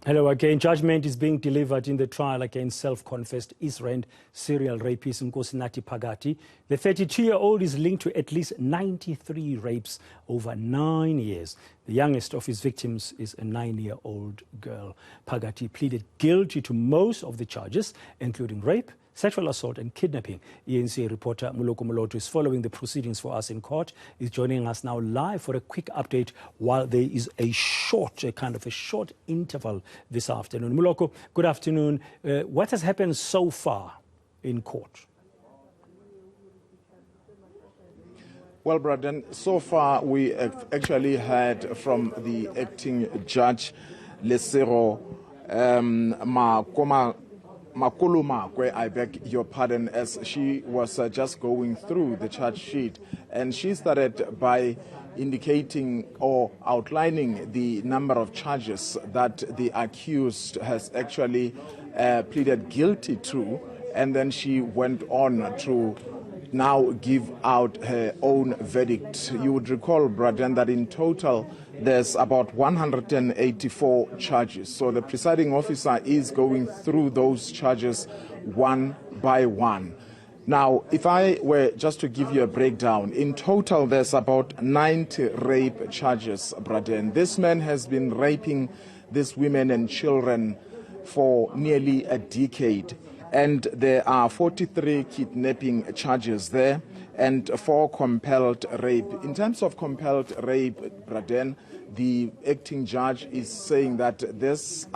Hello again. Judgment is being delivered in the trial against self-confessed East Rand serial rapist Nkosinathi Phakathi. The 32-year-old is linked to at least 93 rapes over 9 years. The youngest of his victims is a 9-year-old girl. Phakathi pleaded guilty to most of the charges, including rape, sexual assault and kidnapping. eNCA reporter Moloko Moloto is following the proceedings for us in court. He's joining us now live for a quick update while there is a short interval this afternoon. Moloko, good afternoon. What has happened so far in court? Well, Braden, so far we have actually heard from the acting judge, Lesero Makulumakwe, I beg your pardon, as she was just going through the charge sheet. And she started by indicating or outlining the number of charges that the accused has actually pleaded guilty to. And then she went on to now give out her own verdict. You would recall, Braden, that in total there's about 184 charges. So the presiding officer is going through those charges one by one. Now, if I were just to give you a breakdown, in total there's about 90 rape charges, Braden. This man has been raping these women and children for nearly a decade. And there are 43 kidnapping charges there and 4 compelled rape. In terms of compelled rape, Braden, the acting judge is saying that this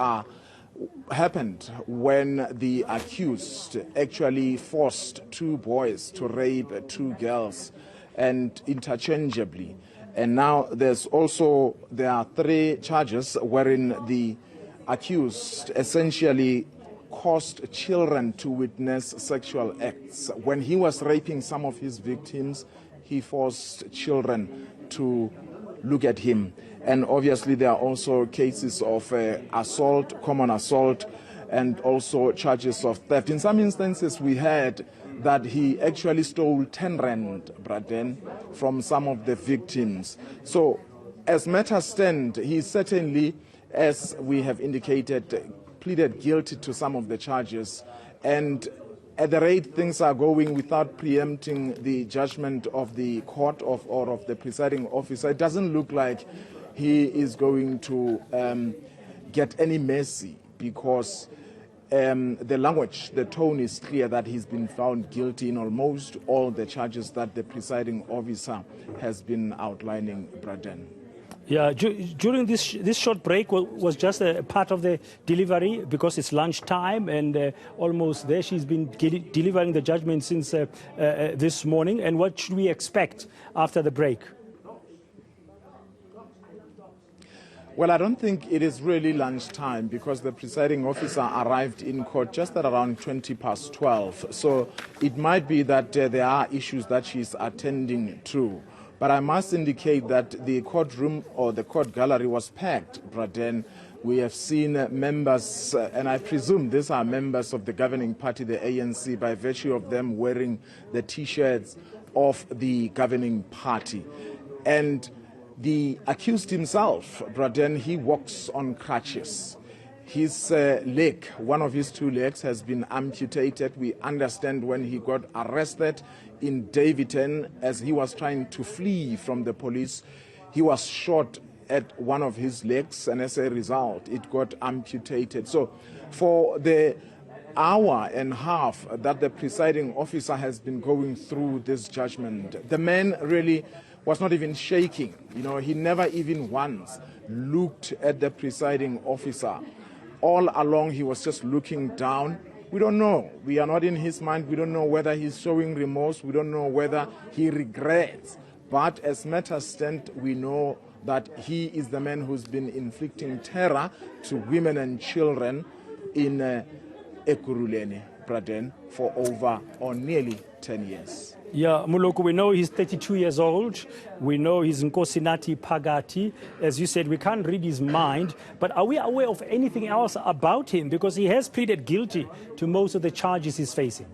happened when the accused actually forced 2 boys to rape 2 girls and interchangeably. And now there are 3 charges wherein the accused essentially caused children to witness sexual acts. When he was raping some of his victims, he forced children to look at him. And obviously there are also cases of assault, common assault, and also charges of theft. In some instances we heard that he actually stole 10 rand, Braden, from some of the victims. So as matters stand, he certainly, as we have indicated, pleaded guilty to some of the charges, and at the rate things are going, without preempting the judgment of the court or of the presiding officer, it doesn't look like he is going to get any mercy, because the language, the tone is clear that he's been found guilty in almost all the charges that the presiding officer has been outlining, Braden. Yeah, during this short break was just a part of the delivery, because it's lunchtime and almost there. She's been delivering the judgment since this morning. And what should we expect after the break? Well, I don't think it is really lunchtime, because the presiding officer arrived in court just at around 12:20. So it might be that there are issues that she's attending to. But I must indicate that the courtroom or the court gallery was packed, Braden. We have seen members, and I presume these are members of the governing party, the ANC, by virtue of them wearing the T-shirts of the governing party. And the accused himself, Braden, he walks on crutches. His leg, one of his 2 legs, has been amputated. We understand when he got arrested in Davidton, as he was trying to flee from the police, he was shot at one of his legs, and as a result, it got amputated. So for the hour and a half that the presiding officer has been going through this judgment, the man really was not even shaking. You know, he never even once looked at the presiding officer. All along, he was just looking down. We don't know. We are not in his mind. We don't know whether he's showing remorse. We don't know whether he regrets. But as matters stand, we know that he is the man who's been inflicting terror to women and children in Ekurhuleni, Braden, for over or nearly 10 years. Yeah, Moloko, we know he's 32 years old. We know he's Nkosinathi Phakathi. As you said, we can't read his mind. But are we aware of anything else about him? Because he has pleaded guilty to most of the charges he's facing.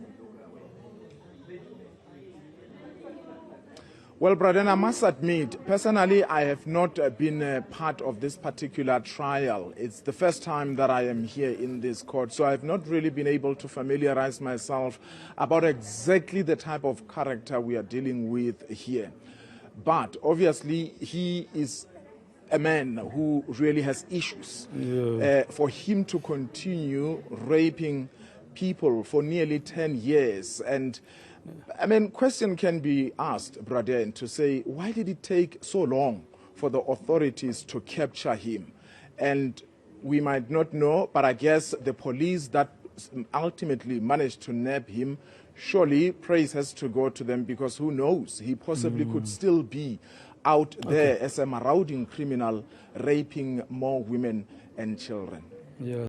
Well, Braden, I must admit, personally, I have not been a part of this particular trial. It's the first time that I am here in this court, so I have not really been able to familiarize myself about exactly the type of character we are dealing with here. But obviously, he is a man who really has issues. Yeah. For him to continue raping people for nearly 10 years, and I mean, question can be asked, Braden, to say, why did it take so long for the authorities to capture him? And we might not know, but I guess the police that ultimately managed to nab him, surely praise has to go to them, because who knows, he possibly could still be out there as a marauding criminal raping more women and children. Yeah.